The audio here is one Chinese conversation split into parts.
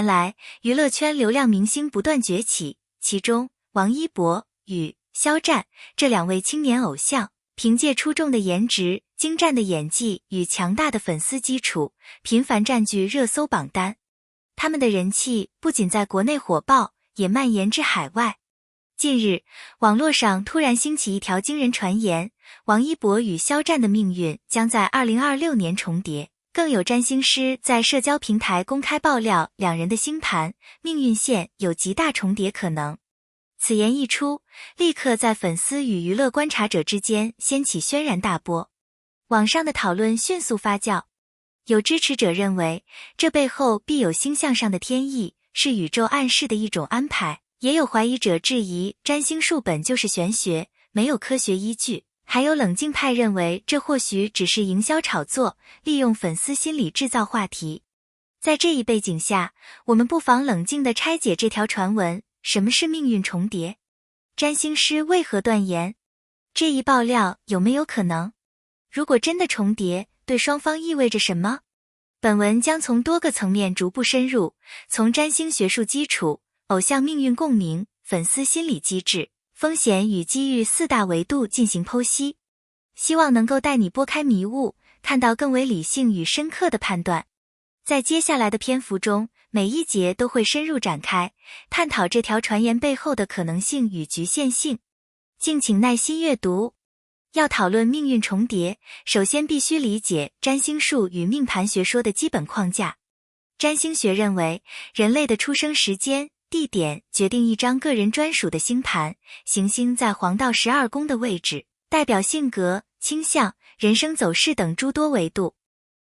年来，娱乐圈流量明星不断崛起，其中王一博与肖战这两位青年偶像，凭借出众的颜值、精湛的演技与强大的粉丝基础，频繁占据热搜榜单。他们的人气不仅在国内火爆，也蔓延至海外。近日，网络上突然兴起一条惊人传言，王一博与肖战的命运将在2026年重叠。更有占星师在社交平台公开爆料，两人的星盘、命运线有极大重叠可能。此言一出，立刻在粉丝与娱乐观察者之间掀起轩然大波。网上的讨论迅速发酵，有支持者认为这背后必有星象上的天意，是宇宙暗示的一种安排，也有怀疑者质疑占星术本就是玄学，没有科学依据。还有冷静派认为这或许只是营销炒作，利用粉丝心理制造话题。在这一背景下，我们不妨冷静地拆解这条传闻。什么是命运重叠？占星师为何断言？这一爆料有没有可能？如果真的重叠，对双方意味着什么？本文将从多个层面逐步深入，从占星学术基础、偶像命运共鸣、粉丝心理机制、风险与机遇四大维度进行剖析，希望能够带你拨开迷雾，看到更为理性与深刻的判断。在接下来的篇幅中，每一节都会深入展开，探讨这条传言背后的可能性与局限性。敬请耐心阅读。要讨论命运重叠，首先必须理解占星术与命盘学说的基本框架。占星学认为，人类的出生时间、地点决定一张个人专属的星盘，行星在黄道12宫的位置，代表性格、倾向、人生走势等诸多维度。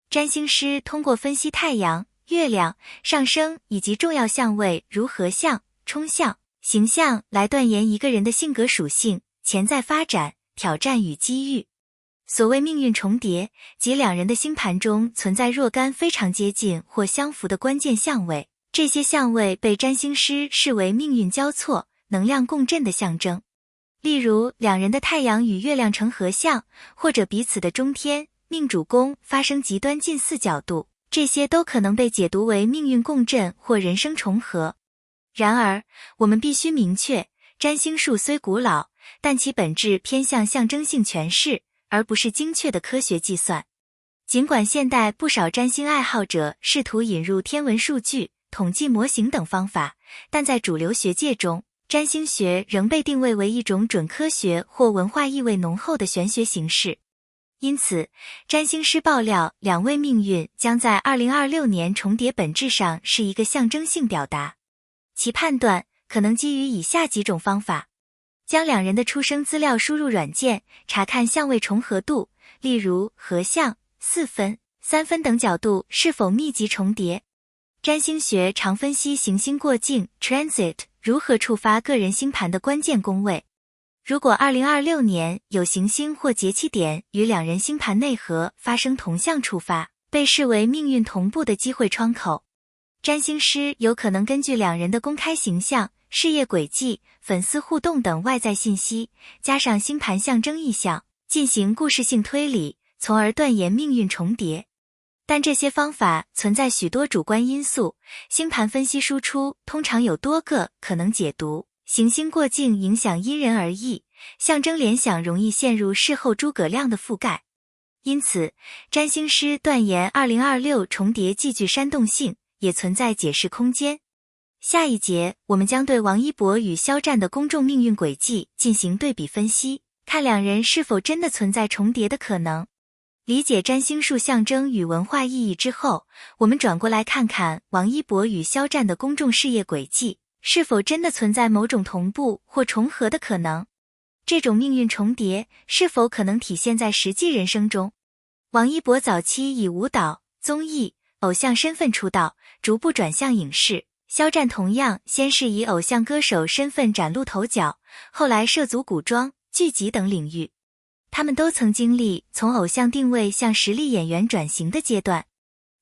占星师通过分析太阳、月亮、上升以及重要相位如合相、冲相、形象来断言一个人的性格属性、潜在发展、挑战与机遇。所谓命运重叠，即两人的星盘中存在若干非常接近或相符的关键相位，这些相位被占星师视为命运交错、能量共振的象征。例如，两人的太阳与月亮成合相，或者彼此的中天、命主宫发生极端近似角度，这些都可能被解读为命运共振或人生重合。然而，我们必须明确，占星术虽古老，但其本质偏向象征性诠释，而不是精确的科学计算。尽管现代不少占星爱好者试图引入天文数据、统计模型等方法，但在主流学界中，占星学仍被定位为一种准科学或文化意味浓厚的玄学形式。因此，占星师爆料两位命运将在2026年重叠本质上是一个象征性表达。其判断可能基于以下几种方法：将两人的出生资料输入软件，查看相位重合度，例如合相、4分、3分等角度是否密集重叠。占星学常分析行星过境 transit 如何触发个人星盘的关键宫位。如果2026年有行星或节气点与两人星盘内核发生同向触发，被视为命运同步的机会窗口。占星师有可能根据两人的公开形象、事业轨迹、粉丝互动等外在信息，加上星盘象征意象，进行故事性推理，从而断言命运重叠。但这些方法存在许多主观因素，星盘分析输出通常有多个可能解读，行星过境影响因人而异，象征联想容易陷入事后诸葛亮的覆盖。因此，占星师断言2026重叠既具煽动性，也存在解释空间。下一节，我们将对王一博与肖战的公众命运轨迹进行对比分析，看两人是否真的存在重叠的可能。理解占星术象征与文化意义之后，我们转过来看看王一博与肖战的公众事业轨迹，是否真的存在某种同步或重合的可能。这种命运重叠是否可能体现在实际人生中？王一博早期以舞蹈、综艺、偶像身份出道，逐步转向影视。肖战同样先是以偶像歌手身份崭露头角，后来涉足古装、剧集等领域。他们都曾经历从偶像定位向实力演员转型的阶段，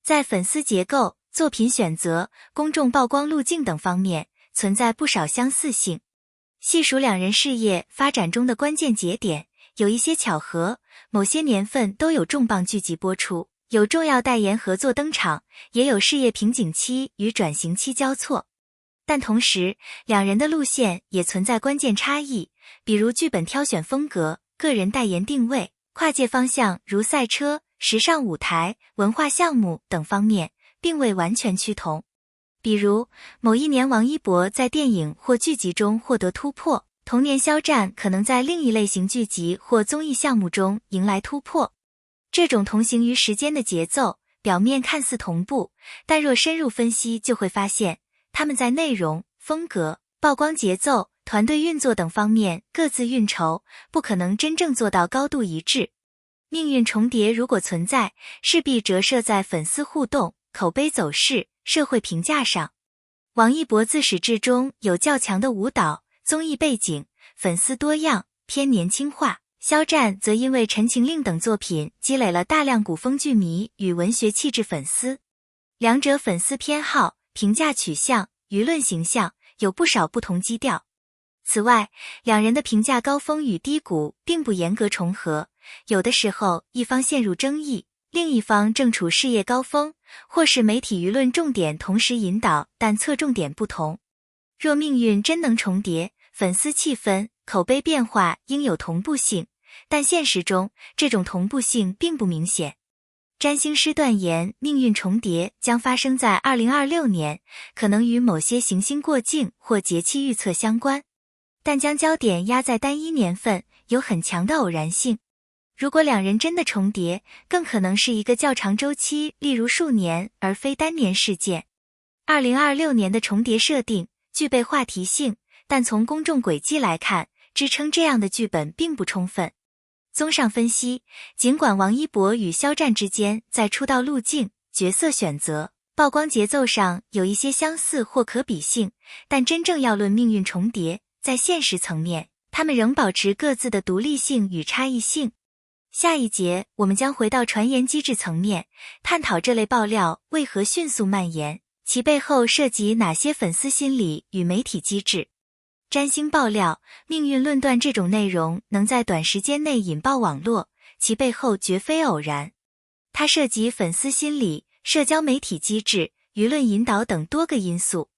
在粉丝结构、作品选择、公众曝光路径等方面存在不少相似性。细数两人事业发展中的关键节点，有一些巧合，某些年份都有重磅剧集播出，有重要代言合作登场，也有事业瓶颈期与转型期交错。但同时，两人的路线也存在关键差异，比如剧本挑选风格、个人代言定位、跨界方向如赛车、时尚舞台、文化项目等方面，并未完全趋同。比如，某一年王一博在电影或剧集中获得突破，同年肖战可能在另一类型剧集或综艺项目中迎来突破。这种同行于时间的节奏，表面看似同步，但若深入分析就会发现，他们在内容、风格、曝光节奏、团队运作等方面各自运筹，不可能真正做到高度一致。命运重叠如果存在，势必折射在粉丝互动、口碑走势、社会评价上。王一博自始至终有较强的舞蹈、综艺背景，粉丝多样，偏年轻化。肖战则因为《陈情令》等作品积累了大量古风剧迷与文学气质粉丝，两者粉丝偏好、评价取向、舆论形象有不少不同基调。此外，两人的评价高峰与低谷并不严格重合，有的时候一方陷入争议，另一方正处事业高峰，或是媒体舆论重点同时引导，但侧重点不同。若命运真能重叠，粉丝气氛、口碑变化应有同步性，但现实中这种同步性并不明显。占星师断言命运重叠将发生在2026年，可能与某些行星过境或节气预测相关，但将焦点压在单一年份，有很强的偶然性。如果两人真的重叠，更可能是一个较长周期，例如数年，而非单年事件。2026年的重叠设定具备话题性，但从公众轨迹来看，支撑这样的剧本并不充分。综上分析，尽管王一博与肖战之间在出道路径、角色选择、曝光节奏上有一些相似或可比性，但真正要论命运重叠，在现实层面，他们仍保持各自的独立性与差异性。下一节我们将回到传言机制层面，探讨这类爆料为何迅速蔓延，其背后涉及哪些粉丝心理与媒体机制。占星爆料、命运论断这种内容能在短时间内引爆网络，其背后绝非偶然。它涉及粉丝心理、社交媒体机制、舆论引导等多个因素。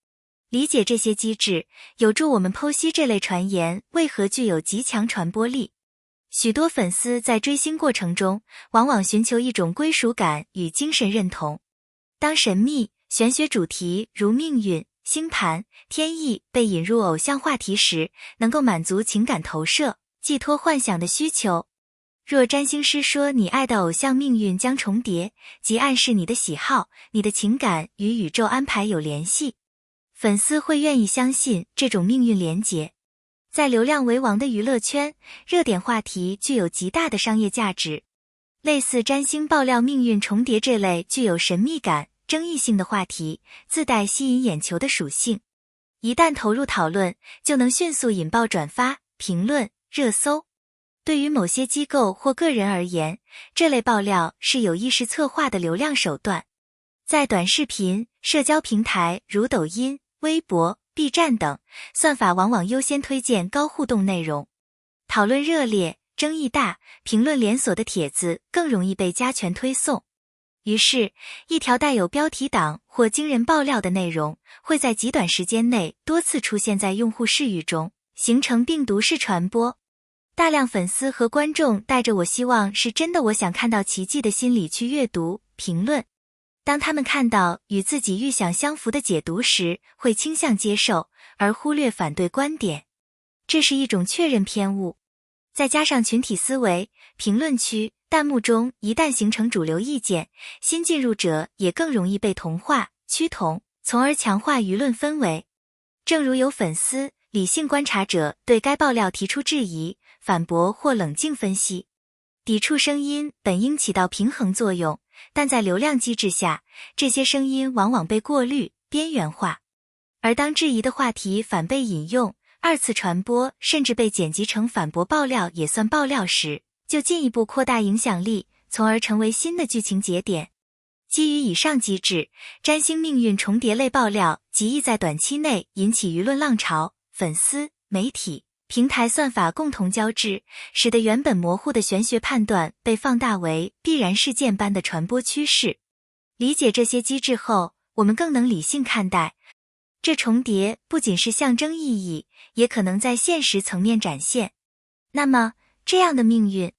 理解这些机制，有助我们剖析这类传言为何具有极强传播力。许多粉丝在追星过程中，往往寻求一种归属感与精神认同。当神秘、玄学主题如命运、星盘、天意被引入偶像话题时，能够满足情感投射、寄托幻想的需求。若占星师说你爱的偶像命运将重叠，即暗示你的喜好、你的情感与宇宙安排有联系，粉丝会愿意相信这种命运连结。在流量为王的娱乐圈，热点话题具有极大的商业价值。类似占星爆料命运重叠这类具有神秘感、争议性的话题，自带吸引眼球的属性。一旦投入讨论，就能迅速引爆转发、评论、热搜。对于某些机构或个人而言，这类爆料是有意识策划的流量手段。在短视频、社交平台如抖音、微博、B 站等，算法往往优先推荐高互动内容。讨论热烈、争议大、评论连锁的帖子更容易被加权推送。于是，一条带有标题党或惊人爆料的内容，会在极短时间内多次出现在用户视域中，形成病毒式传播。大量粉丝和观众带着"我希望是真的，我想看到奇迹"的心理去阅读、评论。当他们看到与自己预想相符的解读时，会倾向接受，而忽略反对观点。这是一种确认偏误。再加上群体思维，评论区、弹幕中一旦形成主流意见，新进入者也更容易被同化、趋同，从而强化舆论氛围。正如有粉丝、理性观察者对该爆料提出质疑、反驳或冷静分析。抵触声音本应起到平衡作用，但在流量机制下，这些声音往往被过滤、边缘化。而当质疑的话题反被引用、二次传播，甚至被剪辑成反驳爆料也算爆料时，就进一步扩大影响力，从而成为新的剧情节点。基于以上机制，占星命运重叠类爆料极易在短期内引起舆论浪潮，粉丝、媒体、平台算法共同交织，使得原本模糊的玄学判断被放大为必然事件般的传播趋势。理解这些机制后，我们更能理性看待。这重叠不仅是象征意义，也可能在现实层面展现。那么，这样的命运